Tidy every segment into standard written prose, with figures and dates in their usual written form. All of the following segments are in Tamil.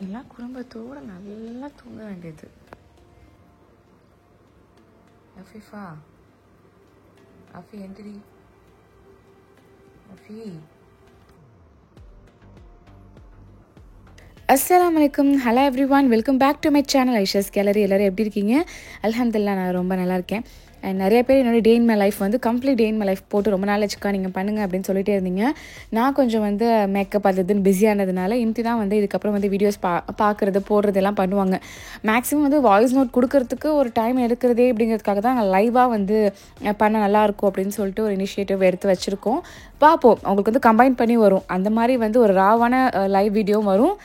எல்லாம் குடும்பத்தோடு நல்லா தூங்க வேண்டியது. அஃபீஃபா, அஃபி எந்திரி. அஃபி. அஸ்ஸலாமு அலைக்கும். Hello everyone, welcome back to my channel Aisha's Gallery. எல்லோரும் எப்படி இருக்கீங்க? அல்ஹம்துலில்லாஹ் நான் ரொம்ப நல்லா இருக்கேன். அண்ட் நிறைய பேர் என்னோடய டே இன் மை லைஃப் வந்து complete day in my life போட்டு ரொம்ப நாள் வச்சுக்கா நீங்கள் பண்ணுங்கள் அப்படின்னு சொல்லிட்டே இருந்தீங்க. நான் கொஞ்சம் வந்து மேக்கப் அதுன்னு பிஸியானதுனால இம்தி தான் வந்து இதுக்கப்புறம் வந்து வீடியோஸ் பார்க்குறது போடுறது எல்லாம் பண்ணுவாங்க. மேக்ஸிமம் வந்து வாய்ஸ் நோட் கொடுக்கறதுக்கு ஒரு டைம் எடுக்கிறதே அப்படிங்கிறதுக்காக தான் நாங்கள் லைவாக வந்து பண்ண நல்லாயிருக்கும் அப்படின்னு சொல்லிட்டு ஒரு இனிஷியேட்டிவ் எடுத்து வச்சுருக்கோம். பார்ப்போம், அவங்களுக்கு வந்து கம்பைன் பண்ணி வரும். அந்த மாதிரி வந்து ஒரு ராவான லைவ் வீடியோவும் வரும்.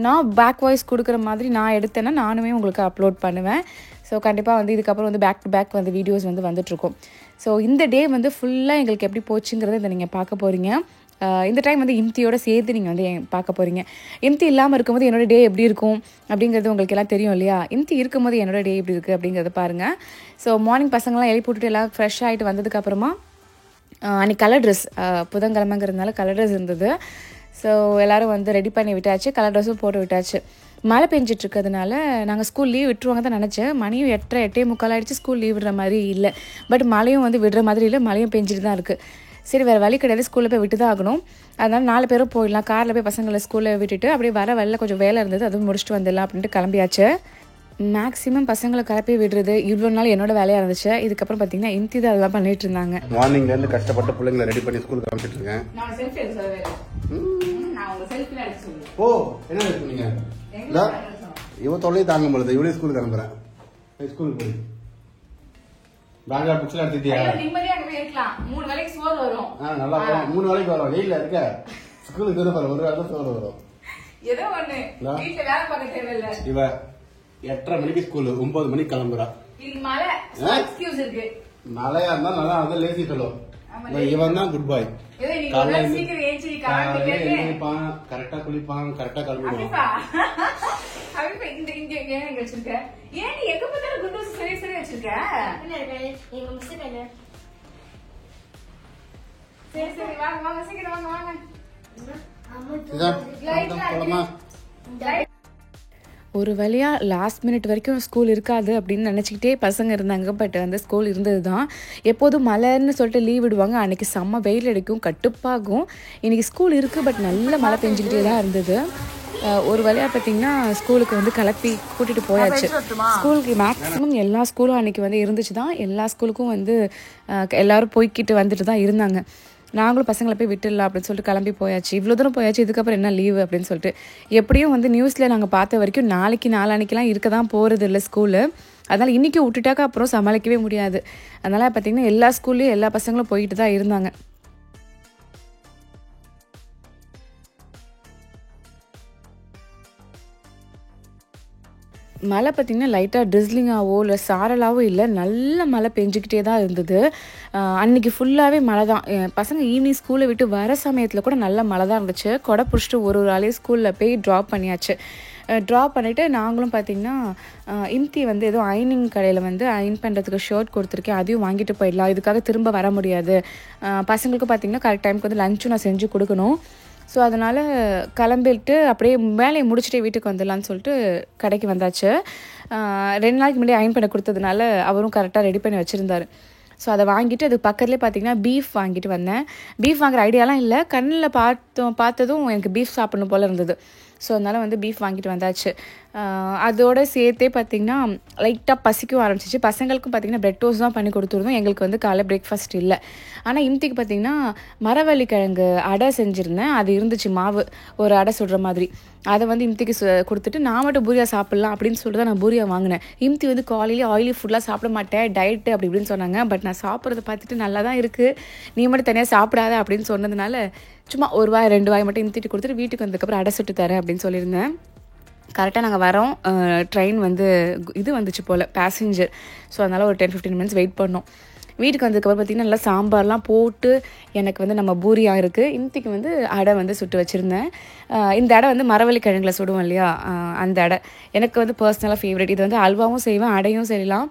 நான் பேக் வாய்ஸ் கொடுக்குற மாதிரி நான் எடுத்தேன்னா நானுமே உங்களுக்கு அப்லோட் பண்ணுவேன். ஸோ கண்டிப்பாக வந்து இதுக்கப்புறம் வந்து பேக் டு பேக் வந்து வீடியோஸ் வந்து வந்துட்டுருக்கோம். ஸோ இந்த டே வந்து ஃபுல்லாக எங்களுக்கு எப்படி போச்சுங்கிறத இதை நீங்கள் பார்க்க போகிறீங்க. இந்த டைம் வந்து இம்தியோட சேர்த்து நீங்கள் வந்து பார்க்க போகிறீங்க. இம்தி இல்லாமல் இருக்கும்போது என்னோடய டே எப்படி இருக்கும் அப்படிங்கிறது உங்களுக்கு எல்லாம் தெரியும் இல்லையா? இம்தி இருக்கும்போது என்னோடய டே எப்படி இருக்குது அப்படிங்கிறத பாருங்கள். ஸோ மார்னிங் பசங்களாம் எழுப்பி போட்டுட்டு எல்லாம் ஃப்ரெஷ் ஆகிட்டு வந்ததுக்கப்புறமா அன்றைக்கி கலர் ட்ரெஸ், புதன்கிழமைங்கிறதுனால கலர் ட்ரெஸ் இருந்தது. ஸோ எல்லோரும் வந்து ரெடி பண்ணி விட்டாச்சு, கலர் ட்ரெஸ்ஸும் போட்டு விட்டாச்சு. மழை பெஞ்சிட்டு இருக்கிறதுனால நாங்கள் ஸ்கூல் லீவ் விட்டுருவாங்க தான் நினச்சேன். மணியும் 8:30 ஆகிடுச்சு, ஸ்கூல் லீவ் விடுற மாதிரி இல்லை. பட் மழையும் வந்து விடுற மாதிரி இல்லை, மழையும் பெஞ்சிட்டு தான் இருக்குது. சரி, வேறு வழி கிடையாது, ஸ்கூலில் போய் விட்டு தான் ஆகணும். அதனால் 4 பேரும் போயிடலாம். காரில் போய் பசங்களை ஸ்கூலில் விட்டுட்டு அப்படியே வர வெளில கொஞ்சம் வேலை இருந்தது, அதுவும் முடிச்சுட்டு வந்துடலாம் அப்படின்ட்டு கிளம்பியாச்சு. மேக்ஸிமம் பசங்களை கிளப்பி விடுறது இவ்வளோ நாள் என்னோட வேலையாக இருந்துச்சு. இதுக்கப்புறம் பார்த்தீங்கன்னா இம்தி தான் அதெல்லாம் பண்ணிட்டு இருந்தாங்க. மார்னிங்லேருந்து கஷ்டப்பட்டு பிள்ளைங்களை ரெடி பண்ணி ஸ்கூலுக்கு அனுப்பிச்சிட்டு இருக்கேன். ஓ, என்ன எடுத்துனீங்க? இவ தொல்லையை தாங்க முடியல, இவளே ஸ்கூலுக்கு அனுப்புறேன். ஸ்கூலுக்கு போய் பேங்க்ல புக்ஸ்ல எடுத்துட்டியா? நல்லா 3 வேளைக்கு வரும். வெயில இருக்க ஸ்கூலுக்கு தூரம் பாரு, 1 வேளை சோறு வரும். இவ 8:30 மணிக்கு ஸ்கூல், 9 மணிக்கு கிளம்புறா. மழையா இருந்தா நல்லா இருந்தா லேசி சொல்லுவோம். இவன் தான் குட் பாய். கரெக்டா குளிப்பான், கரெக்டா கிளம்பிடுவான். ஒரு வழியாக லாஸ்ட் மினிட் வரைக்கும் ஸ்கூல் இருக்காது அப்படின்னு நினச்சிக்கிட்டே பசங்க இருந்தாங்க. பட் வந்து ஸ்கூல் இருந்தது தான். எப்போதும் மழைன்னு சொல்லிட்டு லீவ் விடுவாங்க, அன்றைக்கி செம்ம வெயில் அடிக்கும், கட்டுப்பாகும். இன்றைக்கி ஸ்கூல் இருக்குது, பட் நல்ல மழை பெஞ்சிக்கிட்டே தான் இருந்தது. ஒரு வழியாக பார்த்திங்கன்னா ஸ்கூலுக்கு வந்து கிளப்பி கூட்டிகிட்டு போயாச்சு. ஸ்கூலுக்கு மேக்ஸிமம் எல்லா ஸ்கூலும் அன்றைக்கி வந்து இருந்துச்சு தான். எல்லா ஸ்கூலுக்கும் வந்து எல்லோரும் போய்கிட்டு வந்துட்டு தான் இருந்தாங்க. நாங்களும் பசங்களை போய் விட்டுடலாம் அப்படின்னு சொல்லிட்டு கிளம்பி போயாச்சு. இவ்வளோ தூரம் போயாச்சு, இதுக்கப்புறம் என்ன லீவு அப்படின்னு சொல்லிட்டு. எப்படியும் வந்து நியூஸில் நாங்கள் பார்த்த வரைக்கும் நாளைக்கெலாம் இருக்க தான் போகிறது இல்லை ஸ்கூலு. அதனால் இன்றைக்கி விட்டுட்டாக்கா அப்புறம் சமாளிக்கவே முடியாது. அதனால் பார்த்திங்கன்னா எல்லா ஸ்கூல்லையும் எல்லா பசங்களும் போய்கிட்டு தான் இருந்தாங்க. மழை பார்த்திங்கன்னா லைட்டாக ட்ரிஸ்லிங்காவோ இல்லை சாரலாவோ இல்லை, நல்ல மழை பெஞ்சிக்கிட்டே தான் இருந்தது. அன்றைக்கி ஃபுல்லாகவே மழை தான். பசங்க ஈவினிங் ஸ்கூலை விட்டு வர சமயத்தில் கூட நல்ல மழை தான் இருந்துச்சு. கொடை பிடிச்சிட்டு ஒரு ஆளையும் ஸ்கூலில் போய் ட்ராப் பண்ணியாச்சு. ட்ராப் பண்ணிவிட்டு நாங்களும் பார்த்திங்கன்னா இம்தி வந்து ஏதோ அயனிங் கடையில் வந்து அயன் பண்ணுறதுக்கு ஷர்ட் கொடுத்துருக்கேன், அதையும் வாங்கிட்டு போயிடலாம். இதுக்காக திரும்ப வர முடியாது. பசங்களுக்கும் பார்த்திங்கன்னா கரெக்ட் டைமுக்கு வந்து லஞ்சும் நான் செஞ்சு கொடுக்கணும். ஸோ அதனால் கிளம்பிட்டு அப்படியே வேலையை முடிச்சுட்டே வீட்டுக்கு வந்துடலான்னு சொல்லிட்டு கடைக்கு வந்தாச்சு. 2 நாளைக்கு முன்னாடி அயன் பண்ண கொடுத்ததுனால அவரும் கரெக்டாக ரெடி பண்ணி வச்சுருந்தார். ஸோ அதை வாங்கிட்டு அது பக்கத்துலேயே பார்த்திங்கன்னா பீஃப் வாங்கிட்டு வந்தேன். பீஃப் வாங்குற ஐடியாலாம் இல்லை, கண்ணில் பார்த்ததும் எனக்கு பீஃப் சாப்பிடணும் போல் இருந்தது. ஸோ அதனால் வந்து பீஃப் வாங்கிட்டு வந்தாச்சு. அதோடு சேர்த்தே பார்த்திங்கன்னா லைட்டாக பசிக்கும் ஆரம்பிச்சிச்சு. பசங்களுக்கும் பார்த்திங்கன்னா பிரெட் டோஸ்ட் தான் பண்ணி கொடுத்துருந்தோம். எங்களுக்கு வந்து காலை பிரேக்ஃபாஸ்ட் இல்லை. ஆனால் இம்திக்கு பார்த்திங்கன்னா மரவள்ளி கிழங்கு அடை செஞ்சுருந்தேன், அது இருந்துச்சு மாவு, ஒரு அடை சுடுற மாதிரி. அதை வந்து இம்திக்கு கொடுத்துட்டு நான் மட்டும் பூரியா சாப்பிட்லாம் அப்படின்னு சொல்லிட்டு தான் நான் பூரியா வாங்கினேன். இம்தி வந்து காலையிலே ஆயிலி ஃபுட்லாம் சாப்பிட மாட்டேன், டயட்டு அப்படி இப்படின்னு சொன்னாங்க. பட் நான் சாப்பிட்றத பார்த்துட்டு நல்லா தான் இருக்குது, நீ மட்டும் தனியாக சாப்பிடாத அப்படின்னு சொன்னதுனால சும்மா 1 வாய் 2 வாய் மட்டும் இம்திட்டு கொடுத்துட்டு வீட்டுக்கு வந்ததுக்கப்புறம் அடை சுட்டு தரேன் அப்படின்னு சொல்லியிருந்தேன். கரெக்டாக நாங்கள் வரோம், ட்ரெயின் வந்து இது வந்துச்சு போல் பேசஞ்சர். ஸோ அதனால் ஒரு 10-15 மினிட்ஸ் வெயிட் பண்ணோம். வீட்டுக்கு வந்ததுக்கப்புறம் பார்த்திங்கன்னா நல்லா சாம்பார்லாம் போட்டு எனக்கு வந்து நம்ம பூரியா இருக்குது. இம்திக்கு வந்து அடை வந்து சுட்டு வச்சுருந்தேன். இந்த அடை வந்து மரவள்ளி கிழங்குல சுடுவோம் இல்லையா, அந்த அடை எனக்கு வந்து பர்சனலாக ஃபேவரட். இது வந்து அல்வாவும் செய்வேன், அடையும் செய்யலாம்.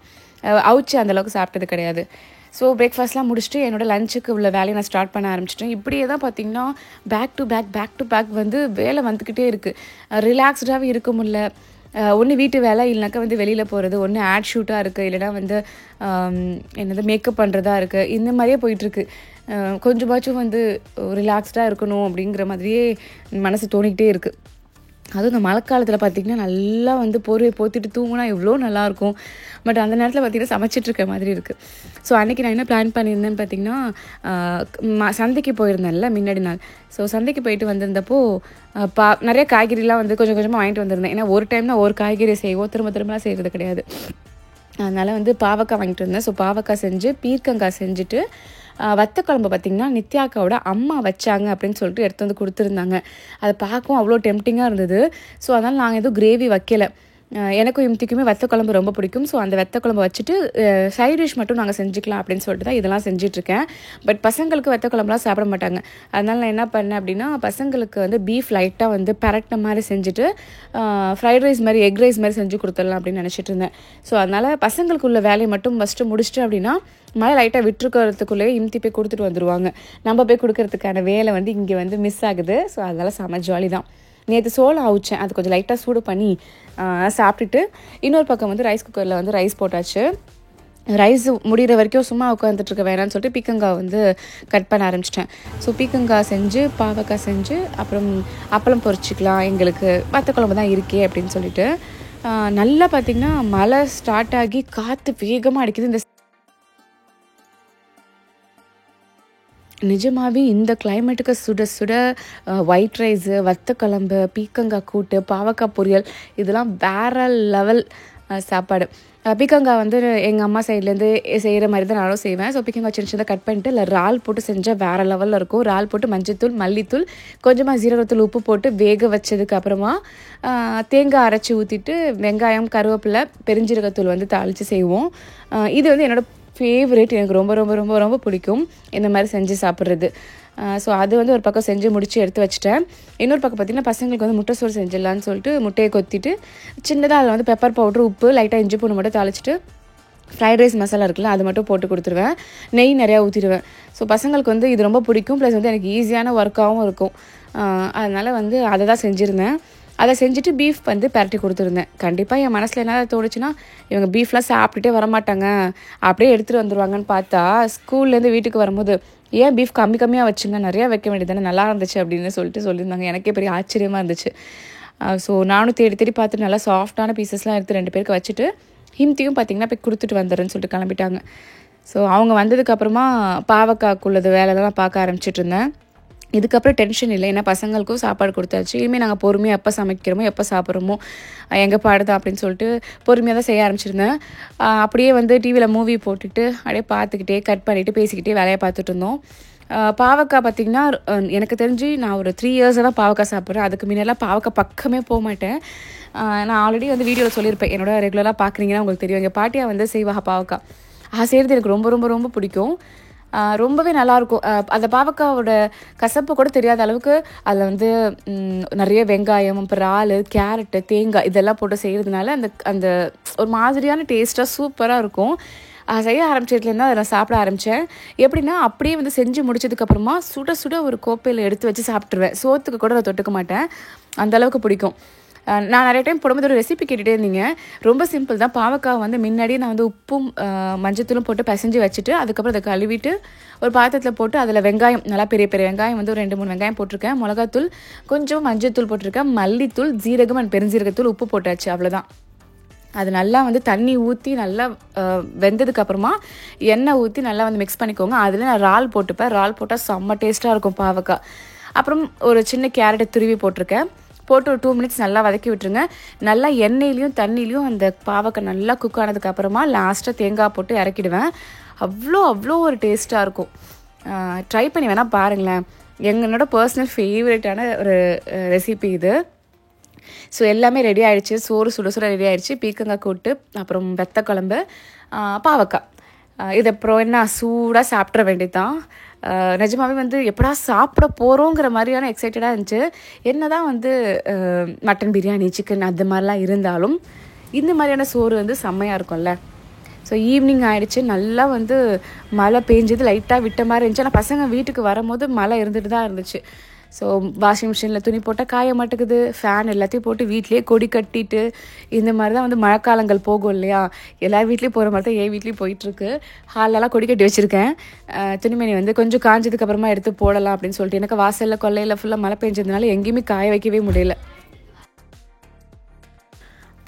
அவுச்சு அந்தளவுக்கு சாப்பிட்டது கிடையாது. ஸோ பிரேக்ஃபாஸ்ட்லாம் முடிச்சுட்டு என்னோட லஞ்சுக்கு உள்ள வேலையை நான் ஸ்டார்ட் பண்ண ஆரம்பிச்சிட்டேன். இப்படியே தான் பார்த்திங்கன்னா பேக் டு பேக் வந்து வேலை வந்துக்கிட்டே இருக்குது. ரிலாக்ஸ்டாகவே இருக்க முடியல. ஒன்று வீட்டு வேலை, இல்லைனாக்கா வந்து வெளியில் போகிறது, ஒன்று ஆட் ஷூட்டாக இருக்குது, இல்லைனா வந்து என்னது மேக்கப் பண்ணுறதா இருக்குது. இந்த மாதிரியே போயிட்டுருக்கு. கொஞ்சமாச்சும் வந்து ரிலாக்ஸ்டாக இருக்கணும் அப்படிங்கிற மாதிரியே மனசு தோணிக்கிட்டே இருக்குது. அதுவும் இந்த மழைக்காலத்தில் பார்த்திங்கன்னா நல்லா வந்து போர்வையை போத்திட்டு தூங்கினா எவ்வளோ நல்லாயிருக்கும். பட் அந்த நேரத்தில் பார்த்திங்கன்னா சமைச்சிட்ருக்க மாதிரி இருக்குது. ஸோ அன்றைக்கி நான் என்ன பிளான் பண்ணியிருந்தேன்னு பார்த்திங்கன்னா சந்தைக்கு போயிருந்தேன்ல முன்னாடி நாள். ஸோ சந்தைக்கு போயிட்டு வந்திருந்தப்போ நிறைய காய்கறிலாம் வந்து கொஞ்சம் கொஞ்சமாக வாங்கிட்டு வந்திருந்தேன். ஏன்னா ஒரு டைம் தான் ஒரு காய்கறி செய்வோம், திரும்பலாம் செய்கிறது கிடையாது. அதனால் வந்து பாவக்காய் வாங்கிட்டு வந்தேன். ஸோ பாவக்காய் செஞ்சு பீர்க்கங்காய் செஞ்சுட்டு வத்த குழம்பு பார்த்திங்கன்னா நித்யாக்காவோட அம்மா வச்சாங்க அப்படின்னு சொல்லிட்டு எடுத்து வந்து கொடுத்துருந்தாங்க. அதை பார்க்கவும் அவ்வளோ டெம்ப்டிங்காக இருந்தது. ஸோ அதனால் நாங்கள் எதுவும் கிரேவி வைக்கலை. எனக்கும் இம்திக்குமே வத்த குழம்பு ரொம்ப பிடிக்கும். ஸோ அந்த வத்த குழம்பு வச்சுட்டு சைட் டிஷ் மட்டும் நாங்கள் செஞ்சுக்கலாம் அப்படின்னு சொல்லிட்டு தான் இதெல்லாம் செஞ்சிட்ருக்கேன். பட் பசங்களுக்கு வத்த குழம்புலாம் சாப்பிட மாட்டாங்க. அதனால் நான் என்ன பண்ணேன் அப்படின்னா பசங்களுக்கு வந்து பீஃப் லைட்டாக வந்து பரட்டின மாதிரி செஞ்சுட்டு ஃப்ரைட் ரைஸ் மாதிரி எக் ரைஸ் மாதிரி செஞ்சு கொடுத்துடலாம் அப்படின்னு நினச்சிட்டு இருந்தேன். ஸோ அதனால் பசங்களுக்கு உள்ள வேலையை மட்டும் ஃபஸ்ட்டு முடிச்சிட்டு அப்படின்னா மழை லைட்டாக விட்டுருக்கிறதுக்குள்ளேயே இம்தி போய் கொடுத்துட்டு வந்துடுவாங்க. நம்ம போய் கொடுக்கறதுக்கான வேலை வந்து இங்கே வந்து மிஸ் ஆகுது. ஸோ அதனால் செம ஜாலி தான். நேற்று சோளம் அவிச்சேன், அது கொஞ்சம் லைட்டாக சூடு பண்ணி சாப்பிட்டுட்டு இன்னொரு பக்கம் வந்து ரைஸ் குக்கரில் வந்து ரைஸ் போட்டாச்சு. ரைஸ் முடிகிற வரைக்கும் சும்மா உட்காந்துட்ருக்க வேணான்னு சொல்லிட்டு பீக்கங்காய் வந்து கட் பண்ண ஆரம்பிச்சிட்டேன். ஸோ பீக்கங்காய் செஞ்சு பாவக்காய் செஞ்சு அப்புறம் அப்பளம் பொரிச்சிக்கலாம், எங்களுக்கு வத்த குழம்பு தான் இருக்கே அப்படின்னு சொல்லிட்டு நல்லா பார்த்திங்கன்னா மழை ஸ்டார்ட் ஆகி காற்று வேகமாக அடிக்குது. இந்த நிஜமாகவே இந்த கிளைமேட்டுக்கு சுட சுட ஒயிட் ரைஸு, வத்த குழம்பு, பீக்கங்காய் கூட்டு, பாவக்காய் பொரியல் இதெல்லாம் வேறு லெவல் சாப்பாடு. பீக்கங்காய் வந்து எங்கள் அம்மா சைட்லேருந்து செய்கிற மாதிரி தான் நானும் செய்வேன். ஸோ பீக்கங்காய் சின்ன சின்னதாக கட் பண்ணிட்டு இல்லை இறால் போட்டு செஞ்சால் வேறு லெவலில் இருக்கும். இறால் போட்டு மஞ்சத்தூள், மல்லித்தூள், கொஞ்சமாக ஜீரகத்தூள், உப்பு போட்டு வேக வச்சதுக்கு அப்புறமா தேங்காய் அரைச்சி ஊற்றிட்டு வெங்காயம், கருவேப்பிலை, பெருஞ்சீரகத்தூள் வந்து தாளித்து செய்வோம். இது வந்து என்னோடய ஃபேவரேட். எனக்கு ரொம்ப ரொம்ப ரொம்ப ரொம்ப பிடிக்கும் இந்த மாதிரி செஞ்சு சாப்பிட்றது. ஸோ அது வந்து ஒரு பக்கம் செஞ்சு முடித்து எடுத்து வச்சுட்டேன். இன்னொரு பக்கம் பார்த்திங்கன்னா பசங்களுக்கு வந்து முட்டை சோறு செஞ்சிடலான்னு சொல்லிட்டு முட்டையை கொத்திட்டு சின்னதாக அதில் வந்து பெப்பர் பவுட்ரு, உப்பு, லைட்டாக இஞ்சி பூண்டு மட்டும் தாளிச்சிட்டு ஃப்ரைட் ரைஸ் மசாலா இருக்குல்ல அது மட்டும் போட்டு கொடுத்துருவேன். நெய் நிறையா ஊற்றிடுவேன். ஸோ பசங்களுக்கு வந்து இது ரொம்ப பிடிக்கும். ப்ளஸ் வந்து எனக்கு ஈஸியான ஒர்க்காகவும் இருக்கும். அதனால் வந்து அதை தான் செஞ்சுருந்தேன். அதை செஞ்சுட்டு பீஃப் வந்து பரட்டி கொடுத்துருந்தேன். கண்டிப்பாக என் மனசில் என்ன தோணுச்சுன்னா இவங்க பீஃப்லாம் சாப்பிட்டுட்டே வரமாட்டாங்க, அப்படியே எடுத்துகிட்டு வந்துடுவாங்கன்னு பார்த்தா ஸ்கூல்லேருந்து வீட்டுக்கு வரும்போது ஏன் பீஃப் கம்மியாக வச்சுங்க, நிறையா வைக்க வேண்டியது நல்லா இருந்துச்சு அப்படின்னு சொல்லியிருந்தாங்க. எனக்கே பெரிய ஆச்சரியமாக இருந்துச்சு. ஸோ நானும் தேடி பார்த்து நல்லா சாஃப்டான பீசஸ்லாம் எடுத்து 2 பேருக்கு வச்சுட்டு ஹிம்தியும் பார்த்திங்கன்னா போய் கொடுத்துட்டு வந்துடுறேன்னு சொல்லிட்டு கிளம்பிட்டாங்க. ஸோ அவங்க வந்ததுக்கப்புறமா பாவக்காக்குள்ளது வேலைலாம் பார்க்க ஆரம்பிச்சிட்டு இருந்தேன். இதுக்கப்புறம் டென்ஷன் இல்லை, ஏன்னா பசங்களுக்கும் சாப்பாடு கொடுத்தாச்சு. இனிமேல் நாங்கள் பொறுமையாக எப்போ சமைக்கிறோமோ எப்போ சாப்பிட்றோமோ எங்கள் பாடுதான் அப்படின்னு சொல்லிட்டு பொறுமையாக தான் செய்ய ஆரம்பிச்சிருந்தேன். அப்படியே வந்து டிவியில் மூவி போட்டுட்டு அப்படியே பார்த்துக்கிட்டே கட் பண்ணிவிட்டு பேசிக்கிட்டே வேலையை பார்த்துட்டு இருந்தோம். பாவக்காய் பார்த்திங்கன்னா எனக்கு தெரிஞ்சு நான் ஒரு 3 இயர்ஸாக தான் பாவக்காய் சாப்பிட்றேன். அதுக்கு முன்னெல்லாம் பாவக்காய் பக்கமே போக மாட்டேன். நான் ஆல்ரெடி வந்து வீடியோவில் சொல்லியிருப்பேன், என்னோட ரெகுலராக பார்க்குறீங்கன்னா உங்களுக்கு தெரியும். எங்கள் பாட்டியா வந்து செய்வாங்க பாவக்காய். செய்கிறது எனக்கு ரொம்ப ரொம்ப ரொம்ப பிடிக்கும். ரொம்பவே நல்லாயிருக்கும். அந்த பாவக்காவோட கசப்பு கூட தெரியாத அளவுக்கு அதில் வந்து நிறைய வெங்காயம், அப்புறம் இறால், கேரட்டு, தேங்காய் இதெல்லாம் போட்டு செய்கிறதுனால அந்த ஒரு மாதிரியான டேஸ்ட்டாக சூப்பராக இருக்கும். செய்ய ஆரம்பிச்சதுலேருந்து அதை நான் சாப்பிட ஆரம்பித்தேன். எப்படின்னா அப்படியே வந்து செஞ்சு முடிச்சதுக்கப்புறமா சுட சுட ஒரு கோப்பையில் எடுத்து வச்சு சாப்பிட்ருவேன். சோத்துக்கு கூட அதை தொட்டுக்க மாட்டேன், அந்தளவுக்கு பிடிக்கும். நான் நிறைய டைம் போடும்போது ஒரு ரெசிபி கேட்டுகிட்டே இருந்தீங்க. ரொம்ப சிம்பிள் தான். பாவக்காய் வந்து முன்னாடியே நான் வந்து உப்பும் மஞ்சத்தூளும் போட்டு பிசைஞ்சு வச்சுட்டு அதுக்கப்புறம் அதை கழுவிட்டு ஒரு பாத்திரத்தில் போட்டு அதில் வெங்காயம், நல்லா பெரிய பெரிய வெங்காயம் வந்து ஒரு 2-3 வெங்காயம் போட்டிருக்கேன், மிளகாத்தூள், கொஞ்சம் மஞ்சத்தூள் போட்டிருக்கேன், மல்லித்தூள், ஜீரகம் அண்ட் பெருஞ்சீரகத்தூள், உப்பு போட்டாச்சு, அவ்வளோதான். அது நல்லா வந்து தண்ணி ஊற்றி நல்லா வெந்ததுக்கப்புறமா எண்ணெய் ஊற்றி நல்லா வந்து மிக்ஸ் பண்ணிக்கோங்க. அதில் நான் இறால் போட்டுப்பேன். இறால் போட்டால் செம்ம டேஸ்ட்டாக இருக்கும் பாவக்காய். அப்புறம் ஒரு சின்ன கேரட்டை துருவி போட்டிருக்கேன். போட்டு ஒரு 2 மினிட்ஸ் நல்லா வதக்கி விட்டுருங்க. நல்லா எண்ணெயிலையும் தண்ணிலையும் அந்த பாவக்காய் நல்லா குக் ஆனதுக்கப்புறமா லாஸ்ட்டாக தேங்காய் போட்டு இறக்கிடுவேன். அவ்வளோ ஒரு டேஸ்ட்டாக இருக்கும். ட்ரை பண்ணி வேணால் பாருங்களேன். என்னோட பர்சனல் ஃபேவரட்டான ஒரு ரெசிபி இது. ஸோ எல்லாமே ரெடி ஆகிடுச்சு. சோறு சுட சுட ரெடி ஆகிடுச்சு. பீக்கங்காய் கூட்டு, அப்புறம் வெத்த குழம்பு, பாவக்காய். இது அப்புறம் என்ன சூடாக சாப்பிட்ற வேண்டியது தான். நிஜமாவே வந்து எப்படா சாப்பிட போகிறோங்கிற மாதிரியான எக்ஸைட்டடாக இருந்துச்சு. என்ன தான் வந்து மட்டன் பிரியாணி, சிக்கன் அந்த மாதிரிலாம் இருந்தாலும் இந்த மாதிரியான சோறு வந்து செம்மையாக இருக்கும்ல. ஸோ ஈவினிங் ஆகிடுச்சு, நல்லா வந்து மழை பெஞ்சது, லைட்டாக விட்ட மாதிரி இருந்துச்சு. ஆனால் பசங்க வீட்டுக்கு வரும்போது மழை இருந்துட்டு தான் இருந்துச்சு. ஸோ வாஷிங் மிஷினில் துணி போட்டால் காய மாட்டேங்குது, ஃபேன் எல்லாத்தையும் போட்டு வீட்லேயே கொடி கட்டிட்டு இந்த மாதிரி தான் வந்து மழைக்காலங்கள் போகும் இல்லையா. எல்லார் வீட்லேயும் போகிற மாதிரி தான் என் வீட்லேயும் போயிட்டுருக்கு. ஹாலெல்லாம் கொடி கட்டி வச்சுருக்கேன். துணிமணி வந்து கொஞ்சம் காஞ்சதுக்கப்புறமா எடுத்து போடலாம் அப்படின்னு சொல்லிட்டு. எனக்கு வாசலில் கொல்லையில் ஃபுல்லாக மழை பெஞ்சதுனால எங்கேயுமே காய வைக்கவே முடியல.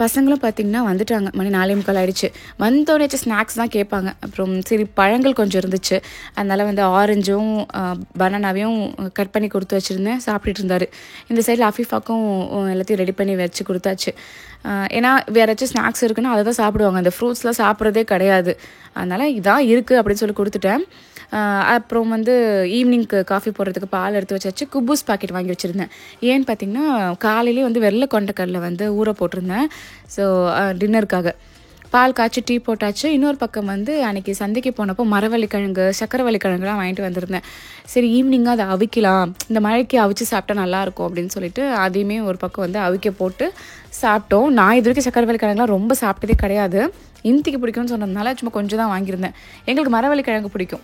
பசங்களும் பார்த்திங்கன்னா வந்துட்டாங்க, மணி 4:45 ஆகிடுச்சு. வந்தோடனே ஸ்நாக்ஸ் தான் கேட்பாங்க. அப்புறம் சரி பழங்கள் கொஞ்சம் இருந்துச்சு, அதனால் வந்து ஆரஞ்சும் பனானாவையும் கட் பண்ணி கொடுத்து வச்சுருந்தேன், சாப்பிட்டுட்டு இருந்தார். இந்த சைடில் அஃபீஃபாக்கும் எல்லாத்தையும் ரெடி பண்ணி வச்சு கொடுத்தாச்சு. ஏன்னா வேறு ஏதாச்சும் ஸ்நாக்ஸ் இருக்குன்னா அதை தான் சாப்பிடுவாங்க, அந்த ஃப்ரூட்ஸ்லாம் சாப்பிட்றதே கிடையாது. அதனால் இதான் இருக்குது அப்படின்னு சொல்லி கொடுத்துட்டேன். அப்புறம் வந்து ஈவினிங்க்கு காஃபி போடுறதுக்கு பால் எடுத்து வச்சாச்சு. குப்பூஸ் பாக்கெட் வாங்கி வச்சுருந்தேன். ஏன்னு பார்த்தீங்கன்னா காலையிலேயே வந்து வெள்ளை கொண்டக்கடலை வந்து ஊற போட்டிருந்தேன். ஸோ டின்னருக்காக பால் காய்ச்சி டீ போட்டாச்சு. இன்னொரு பக்கம் வந்து அன்றைக்கி சந்தைக்கு போனப்போ மரவள்ளிக்கிழங்கு சக்கரவள்ளிக்கிழங்குலாம் வாங்கிட்டு வந்திருந்தேன். சரி ஈவினிங்காக அதை அவிக்கலாம், இந்த மழைக்கு அவிச்சு சாப்பிட்டா நல்லாயிருக்கும் அப்படின்னு சொல்லிட்டு அதையுமே ஒரு பக்கம் வந்து அவிக்க போட்டு சாப்பிட்டோம். நான் இது வரைக்கும் சக்கரவள்ளிக்கிழங்குலாம் ரொம்ப சாப்பிட்டதே கிடையாது. இந்திக்கு பிடிக்கும்னு சொன்னதுனால சும்மா கொஞ்சம் தான் வாங்கியிருந்தேன். எங்களுக்கு மரவள்ளிக்கிழங்கு பிடிக்கும்,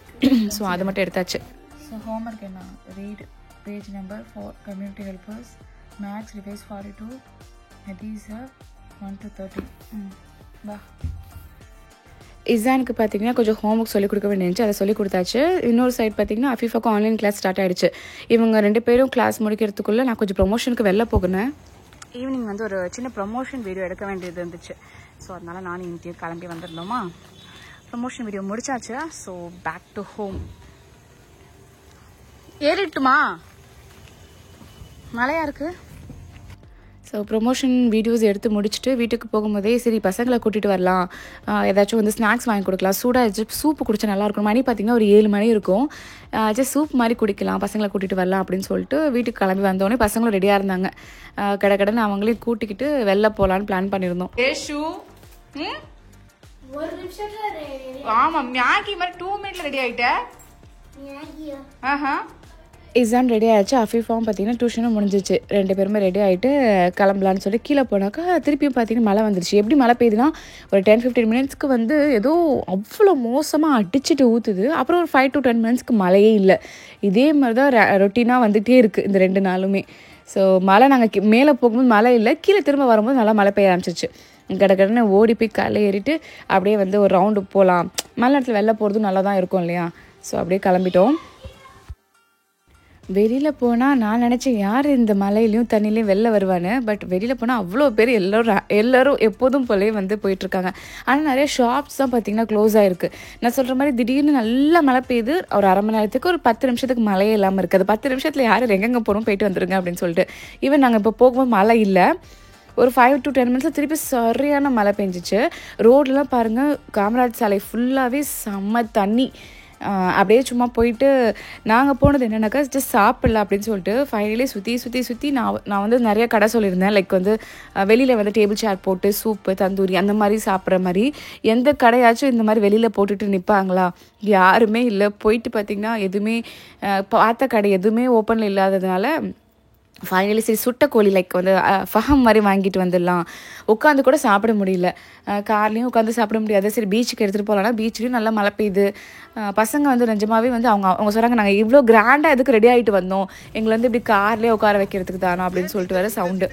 ஸோ அதை மட்டும் எடுத்தாச்சு. ஸோ ஹோம்ஒர்க் என்ன, read page number 4 community helpers, maths revise 42, ஹதீஸா 1 to 30. வா. இசானுக்கு பார்த்தீங்கன்னா கொஞ்சம் ஹோம்ஒர்க் சொல்லிக் கொடுக்க வேண்டியிருந்துச்சு, அதை சொல்லிக் கொடுத்தாச்சு. இன்னொரு சைட் பார்த்தீங்கன்னா அஃபீஃபாக்கும் ஆன்லைன் கிளாஸ் ஸ்டார்ட் ஆகிடுச்சு. இவங்க 2 பேரும் கிளாஸ் முடிக்கிறதுக்குள்ளே நான் கொஞ்சம் ப்ரொமோஷனுக்கு வெளில போகினேன். ஈவினிங் வந்து ஒரு சின்ன ப்ரொமோஷன் வீடியோ எடுக்க வேண்டியது இருந்துச்சு. ஸோ அதனால் நானும் இன்றையும் கிளம்பி வந்துருந்தோமா. ப்ரொமோஷன் வீடியோ முடிச்சாச்சு. So back to home. ஏறிட்டுமா, மழையாக இருக்குது. ஸோ ப்ரொமோஷன் வீடியோஸ் எடுத்து முடிச்சுட்டு வீட்டுக்கு போகும்போதே சரி பசங்களை கூட்டிகிட்டு வரலாம், ஏதாச்சும் வந்து ஸ்நாக்ஸ் வாங்கி கொடுக்கலாம், சூடாக ஏதாச்சும் சூப்பு குடிச்சா நல்லாயிருக்கும். மணி பார்த்திங்கன்னா ஒரு 7 மணி இருக்கும். ஜஸ்ட் சூப் மாதிரி குடிக்கலாம், பசங்களை கூட்டிகிட்டு வரலாம் அப்படின்னு சொல்லிட்டு வீட்டுக்கு கிளம்பி வந்தோடனே பசங்களும் ரெடியாக இருந்தாங்க. கடைன்னு அவங்களையும் கூட்டிக்கிட்டு வெளில போகலான்னு பிளான் பண்ணியிருந்தோம். ஆமாம், மேகி மாதிரி 2 மினிட்ல ரெடி ஆகிட்டேன். இசான் ரெடி ஆகிடுச்சு. அஃபீஃபாவும் பார்த்தீங்கன்னா டியூஷனும் முடிஞ்சிச்சு. 2 பேருமே ரெடி ஆகிட்டு கிளம்பலான்னு சொல்லி கீழே போனாக்கா திருப்பியும் பார்த்தீங்கன்னா மழை வந்துருச்சு. எப்படி மழை பெய்யுதுன்னா ஒரு 10-15 மினிட்ஸ்க்கு வந்து ஏதோ அவ்வளோ மோசமாக அடிச்சுட்டு ஊற்றுது. அப்புறம் ஒரு 5 to 10 மினிட்ஸ்க்கு மழையே இல்லை. இதே மாதிரி தான் ரொட்டீனாக வந்துகிட்டே இருக்குது இந்த 2 நாளுமே. ஸோ மழை நாங்கள் மேலே போகும்போது மழை இல்லை, கீழே திரும்ப வரும்போது நல்லா மழை பெய்ய ஆரம்பிச்சிச்சு. கடற்கடன்னு ஓடி போய் காலையில் ஏறிட்டு அப்படியே வந்து ஒரு ரவுண்டு போகலாம், மழை நேரத்தில் வெளில போகிறதும் நல்லா தான் இருக்கும் இல்லையா. ஸோ அப்படியே கிளம்பிட்டோம். வெளியில் போனால் நான் நினச்சேன் யார் இந்த மலையிலையும் தண்ணிலையும் வெளில வருவான்னு. பட் வெளியில் போனால் அவ்வளோ பேர் எல்லோரும் எப்போதும் போலே வந்து போயிட்டுருக்காங்க. ஆனால் நிறைய ஷாப்ஸ் தான் பார்த்திங்கன்னா க்ளோஸ் ஆகிருக்கு. நான் சொல்கிற மாதிரி திடீர்னு நல்லா மழை பெய்யுது, ஒரு அரை மணி நேரத்துக்கு ஒரு 10 நிமிஷத்துக்கு மழையே இல்லாமல் இருக்குது. 10 நிமிஷத்தில் யார் எங்கெங்கே போகிறோம் போயிட்டு வந்துருங்க அப்படின்னு சொல்லிட்டு. ஈவன் நாங்கள் இப்போ போகும்போது மழை இல்லை, ஒரு 5 to 10 மினிட்ஸில் திருப்பி சரியான மழை பெஞ்சிச்சு. ரோடெலாம் பாருங்கள், காமராஜ் சாலை ஃபுல்லாகவே செம்ம தண்ணி. அப்படியே சும்மா போயிட்டு நாங்கள் போனது என்னென்னாக்கா ஜஸ்ட் சாப்பிடல அப்படின்னு சொல்லிட்டு ஃபைனலி சுற்றி நான் வந்து நிறைய கடை சொல்லியிருந்தேன். லைக் வந்து வெளியில் வந்து டேபிள் சேர் போட்டு சூப்பு தந்தூரி அந்த மாதிரி சாப்பிட்ற மாதிரி. எந்த கடையாச்சும் இந்த மாதிரி வெளியில் போட்டுட்டு நிற்பாங்களா? யாருமே இல்லை. போயிட்டு பார்த்திங்கன்னா எதுவுமே பார்த்த கடை எதுவுமே ஓப்பனில் இல்லாததுனால ஃபைனலி சரி சுட்ட கோழி லைக் வந்து ஃபஹம் மாதிரி வாங்கிட்டு வந்துடலாம். உட்காந்து கூட சாப்பிட முடியல, கார்லேயும் உட்காந்து சாப்பிட முடியாது. சரி பீச்சுக்கு எடுத்துகிட்டு போகலான்னா பீச்லேயும் நல்லா மழை பெய்யுது. பசங்க வந்து நிஜமாவே வந்து அவங்க சொல்கிறாங்க நாங்கள் இவ்வளோ கிராண்டாக எதுக்கு ரெடி ஆகிட்டு வந்தோம், எங்களை வந்து இப்படி கார்லேயே உட்கார வைக்கிறதுக்கு தானோ அப்படின்னு சொல்லிட்டு வேறு சவுண்டு.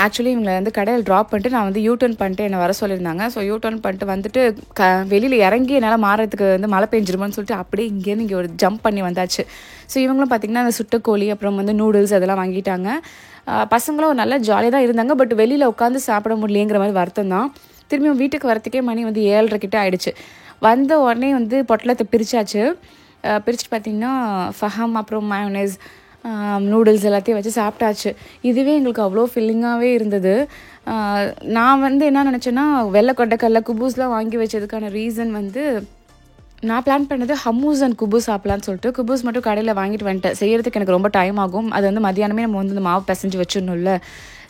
ஆக்சுவலி இவங்களை வந்து கடையில் ட்ராப் பண்ணிட்டு நான் வந்து யூடர்ன் பண்ணிட்டு என்னை வர சொல்லியிருந்தாங்க. ஸோ யூடர்ன் பண்ணிட்டு வந்துட்டு வெளியில் இறங்கி என்னால் மாறதுக்கு வந்து மழை பெஞ்சிருமான்னு சொல்லிட்டு அப்படியே இங்கேருந்து இங்கே ஒரு ஜம்ப் பண்ணி வந்தாச்சு. ஸோ இவங்களும் பார்த்திங்கன்னா அந்த சுட்ட கோழி அப்புறம் வந்து நூடுல்ஸ் அதெல்லாம் வாங்கிட்டாங்க. பசங்களும் நல்லா ஜாலியாக தான் இருந்தாங்க. பட் வெளியில் உட்காந்து சாப்பிட முடியலைங்கிற மாதிரி வருத்தம் தான். திரும்பியும் வீட்டுக்கு வரத்துக்கே மணி வந்து 7:30 கிட்ட ஆகிடுச்சு. வந்த உடனே வந்து பொட்டலத்தை பிரித்தாச்சு. பிரிச்சுட்டு பார்த்திங்கன்னா ஃபஹம் அப்புறம் மயோனைஸ் நூடுல்ஸ் எல்லாத்தையும் வச்சு சாப்பிட்டாச்சு. இதுவே எங்களுக்கு அவ்வளோ ஃபில்லிங்காகவே இருந்தது. நான் வந்து என்ன நினச்சேன்னா வெள்ளை கொண்டைக்கடலை குபூஸ்லாம் வாங்கி வச்சதுக்கான ரீசன் வந்து நான் பிளான் பண்ணது ஹம்மூஸ் அண்ட் குபூஸ் சாப்பிட்லான்னு சொல்லிட்டு. குபூஸ் மட்டும் கடையில் வாங்கிட்டு வந்துட்டேன். செய்கிறதுக்கு எனக்கு ரொம்ப டைம் ஆகும். அது வந்து மதியானமே நம்ம வந்து இந்த மாவு பிசைஞ்சு வச்சிடணும்ல.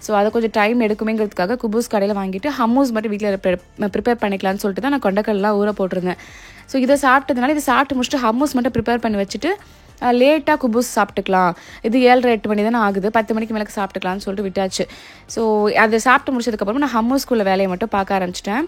ஸோ அதை கொஞ்சம் டைம் எடுக்குமேங்கிறதுக்காக குபூஸ் கடையில் வாங்கிட்டு ஹம்மூஸ் மட்டும் வீட்டில் ப்ரிப்பேர் பண்ணிக்கலாம்னு சொல்லிட்டு தான் நான் கொண்டக்கடலாம் ஊற போட்டிருந்தேன். ஸோ இதை சாப்பிட்டதுனால இதை சாப்பிட்டு முடிச்சுட்டு ஹம்மூஸ் மட்டும் ப்ரிப்பேர் பண்ணி வச்சுட்டு லேட்டாக குபூஸ் சாப்பிட்டுக்கலாம், இது 7-8 மணி தானே ஆகுது, 10 மணிக்கு மேலே சாப்பிட்டுக்கலாம்னு சொல்லிட்டு விட்டாச்சு. ஸோ அதை சாப்பிட்டு முடிச்சதுக்கப்புறமா நான் ஹம்மூஸ்குள்ள வேலையை மட்டும் பார்க்க ஆரம்பிச்சிட்டேன்.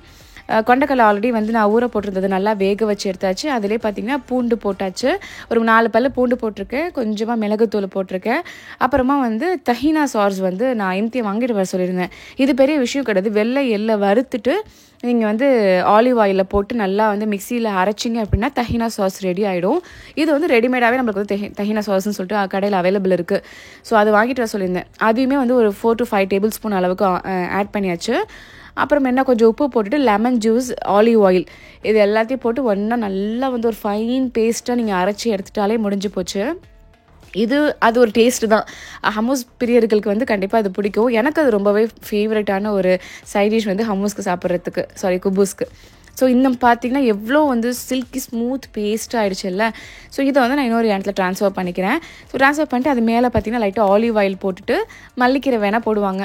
கொண்டக்கடலை ஆல்ரெடி வந்து நான் ஊற போட்டிருந்தது நல்லா வேக வச்சு எடுத்தாச்சு. அதிலே பார்த்தீங்கன்னா பூண்டு போட்டாச்சு, ஒரு 4 பல்லு பூண்டு போட்டிருக்கேன், கொஞ்சமாக மிளகுத்தூள் போட்டிருக்கேன். அப்புறமா வந்து தஹீனா சாஸ் வந்து நான் இம்தியை வாங்கிட்டு வர சொல்லியிருந்தேன். இது பெரிய விஷயம் கிடையாது, வெள்ளை எள்ளை வறுத்துட்டு நீங்கள் வந்து ஆலிவ் ஆயிலில் போட்டு நல்லா வந்து மிக்சியில் அரைச்சிங்க அப்படின்னா தஹீனா சாஸ் ரெடி ஆகிடும். இது வந்து ரெடிமேடாகவே நம்மளுக்கு வந்து தஹீனா சாஸ்ன்னு சொல்லிட்டு கடையில் அவைலபிள் இருக்குது. ஸோ அது வாங்கிட்டு வர சொல்லியிருந்தேன். அதையுமே வந்து ஒரு 4 to 5 டேபிள் ஸ்பூன் அளவுக்கு ஆட் பண்ணியாச்சு. அப்புறம் என்ன கொஞ்சம் உப்பு போட்டுட்டு லெமன் ஜூஸ், ஆலிவ் ஆயில் இது எல்லாத்தையும் போட்டு ஒன்றா நல்லா வந்து ஒரு ஃபைன் பேஸ்ட்டாக நீங்கள் அரைச்சி எடுத்துட்டாலே முடிஞ்சு போச்சு. அது ஒரு டேஸ்ட்டு தான். ஹம்மூஸ் பிரியர்களுக்கு வந்து கண்டிப்பாக அது பிடிக்கும். எனக்கு அது ரொம்பவே ஃபேவரட்டான ஒரு சைட் டிஷ் வந்து ஹம்மூஸ்க்கு சாப்பிட்றதுக்கு குபூஸ்க்கு. ஸோ இன்னும் பார்த்தீங்கன்னா எவ்வளோ வந்து சில்கி ஸ்மூத் பேஸ்ட் ஆகிடுச்சு இல்லை. ஸோ இதை வந்து நான் இன்னொரு இடத்துல ட்ரான்ஸ்ஃபர் பண்ணிக்கிறேன். ஸோ ட்ரான்ஸ்ஃபர் பண்ணிட்டு அது மேலே பார்த்தீங்கன்னா லைட்டாக ஆலிவ் ஆயில் போட்டுட்டு மல்லிக்கீரை வேணால் போடுவாங்க.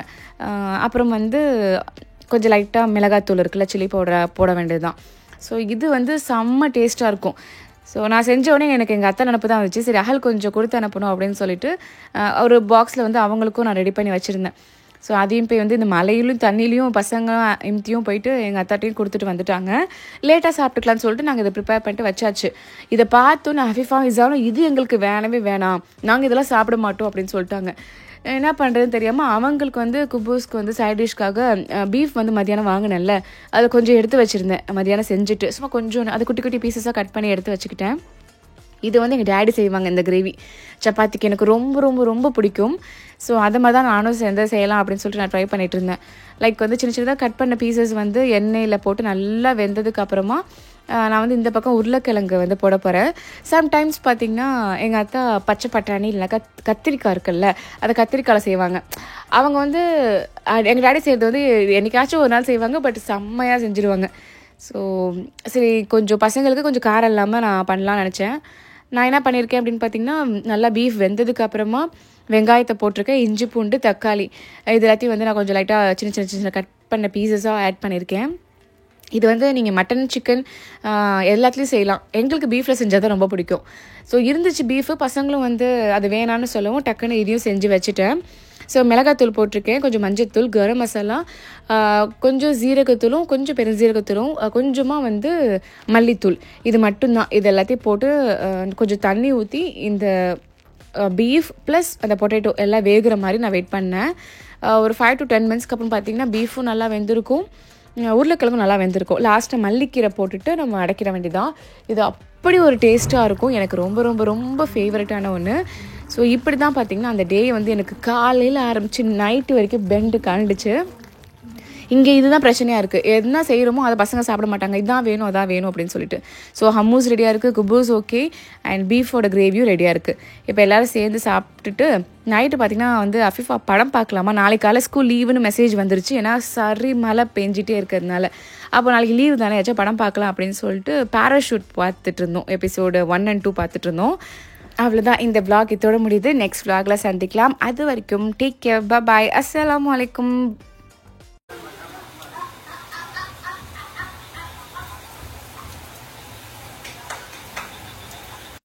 அப்புறம் வந்து கொஞ்சம் லைட்டாக மிளகாத்தூள் இருக்குல்ல, சில்லி பவுடர் போட வேண்டியது தான். ஸோ இது வந்து செம்ம டேஸ்ட்டாக இருக்கும். ஸோ நான் செஞ்ச உடனே எனக்கு எங்கள் அத்தை நினப்பு தான் வந்துச்சு, சரி அகல் கொஞ்சம் கொடுத்து அனுப்பணும் அப்படின்னு சொல்லிட்டு ஒரு பாக்ஸில் வந்து அவங்களுக்கும் நான் ரெடி பண்ணி வச்சுருந்தேன். ஸோ அதையும் போய் வந்து இந்த மலையிலும் தண்ணிலையும் பசங்க இம்தியும் போயிட்டு எங்கள் அத்தாட்டையும் கொடுத்துட்டு வந்துட்டாங்க. லேட்டாக சாப்பிட்டுக்கலான்னு சொல்லிட்டு நாங்கள் இதை ப்ரிப்பேர் பண்ணிட்டு வச்சாச்சு. இதை பார்த்தோன்னு ஹஃபிஃபா இசாலும் இது எங்களுக்கு வேணவே வேணாம், நாங்கள் இதெல்லாம் சாப்பிட மாட்டோம் அப்படின்னு சொல்லிட்டாங்க. என்ன பண்ணுறதுன்னு தெரியாமல் அவங்களுக்கு வந்து குபூஸ்க்கு வந்து சைட் டிஷ்காக பீஃப் வந்து மதியானம் வாங்கினேன்ல, அதை கொஞ்சம் எடுத்து வச்சுருந்தேன். மதியானம் செஞ்சுட்டு சும்மா கொஞ்சம் அது குட்டி குட்டி பீசஸாக கட் பண்ணி எடுத்து வச்சுக்கிட்டேன். இது வந்து எங்கள் டேடி செய்வாங்க இந்த கிரேவி, சப்பாத்திக்கு எனக்கு ரொம்ப ரொம்ப ரொம்ப பிடிக்கும். ஸோ அதை மாதிரி தான் நானும் செய்யலாம் அப்படின்னு சொல்லிட்டு நான் ட்ரை பண்ணிட்டு இருந்தேன். லைக் வந்து சின்ன சின்னதாக கட் பண்ண பீசஸ் வந்து எண்ணெயில் போட்டு நல்லா வெந்ததுக்கு அப்புறமா நான் வந்து இந்த பக்கம் உருளைக்கிழங்கு வந்து போட போகிறேன். சம்டைம்ஸ் பார்த்திங்கன்னா எங்கள் அத்தா பச்சை பட்டாணி இல்லைனா கத்திரிக்காய் இருக்குல்ல, அதை கத்திரிக்காயில் செய்வாங்க. அவங்க வந்து எங்கள் டேடி செய்கிறது வந்து என்னைக்காச்சும் ஒரு நாள் செய்வாங்க, பட் செம்மையாக செஞ்சுருவாங்க. ஸோ சரி கொஞ்சம் பசங்களுக்கு கொஞ்சம் காரம் இல்லாமல் நான் பண்ணலான்னு நினச்சேன். நான் என்ன பண்ணியிருக்கேன் அப்படின்னு பார்த்திங்கன்னா, நல்லா பீஃப் வெந்ததுக்கு அப்புறமா வெங்காயத்தை போட்டிருக்கேன், இஞ்சி பூண்டு தக்காளி இது எல்லாத்தையும் வந்து நான் கொஞ்சம் லைட்டாக சின்ன சின்ன சின்ன கட் பண்ண பீசஸாக ஆட் பண்ணியிருக்கேன். இது வந்து நீங்கள் மட்டன் சிக்கன் எல்லாத்துலேயும் செய்யலாம், எங்களுக்கு பீஃபில் செஞ்சால் தான் ரொம்ப பிடிக்கும். ஸோ இருந்துச்சு பீஃபு, பசங்களும் வந்து அது வேணான்னு சொல்லவும் டக்குன்னு இதையும் செஞ்சு வச்சுட்டேன். ஸோ மிளகாத்தூள் போட்டிருக்கேன், கொஞ்சம் மஞ்சத்தூள், கரம் மசாலா, கொஞ்சம் ஜீரகத்தூளும் கொஞ்சம் பெருஞ்சீரகத்தூளும் கொஞ்சமாக வந்து மல்லித்தூள், இது மட்டும்தான். இது எல்லாத்தையும் போட்டு கொஞ்சம் தண்ணி ஊற்றி இந்த பீஃப் ப்ளஸ் அந்த பொட்டேட்டோ எல்லாம் வேகிற மாதிரி நான் வெயிட் பண்ணேன். ஒரு 5 to 10 மினிட்ஸ்க்கு அப்புறம் பார்த்திங்கன்னா பீஃபும் நல்லா வெந்திருக்கும், உருளைக்கிழங்கும் நல்லா வெந்திருக்கும். லாஸ்ட்டாக மல்லிக்கீரை போட்டுட்டு நம்ம அடைக்கிற வேண்டியதான். இது அப்படி ஒரு டேஸ்ட்டாக இருக்கும், எனக்கு ரொம்ப ரொம்ப ரொம்ப ஃபேவரட்டான ஒன்று. ஸோ இப்படி தான் பார்த்திங்கன்னா அந்த டே வந்து எனக்கு காலையில் ஆரம்பித்து நைட்டு வரைக்கும் பெண்டு காண்டுச்சு. இங்கே இதுதான் பிரச்சனையாக இருக்குது, என்ன செய்கிறோமோ அதை பசங்க சாப்பிட மாட்டாங்க, இதான் வேணும் அதான் வேணும் அப்படின்னு சொல்லிட்டு. ஸோ ஹம்மூஸ் ரெடியாக இருக்குது, குபூஸ் ஓகே, அண்ட் பீஃபோட கிரேவியும் ரெடியாக இருக்குது. இப்போ எல்லோரும் சேர்ந்து சாப்பிட்டுட்டு நைட்டு பார்த்திங்கன்னா வந்து அஃபிஃபா படம் பார்க்கலாமா, நாளைக்கு காலை ஸ்கூல் லீவுன்னு மெசேஜ் வந்துருச்சு, ஏன்னா சரி மழை பெஞ்சிட்டே இருக்கிறதுனால. அப்போ நாளைக்கு லீவு தானே, ஏதாச்சும் படம் பார்க்கலாம் அப்படின்னு சொல்லிட்டு பேராஷூட் பார்த்துட்டு இருந்தோம், எபிசோடு 1 and 2 பார்த்துட்டு இருந்தோம். அவ்வளோதான், இந்த vlog இதோட முடியுது. நெக்ஸ்ட் vlogல சந்திக்கலாம். அது வரைக்கும் டேக் கேர், பாய், அஸ்ஸலாமு அலைக்கும்.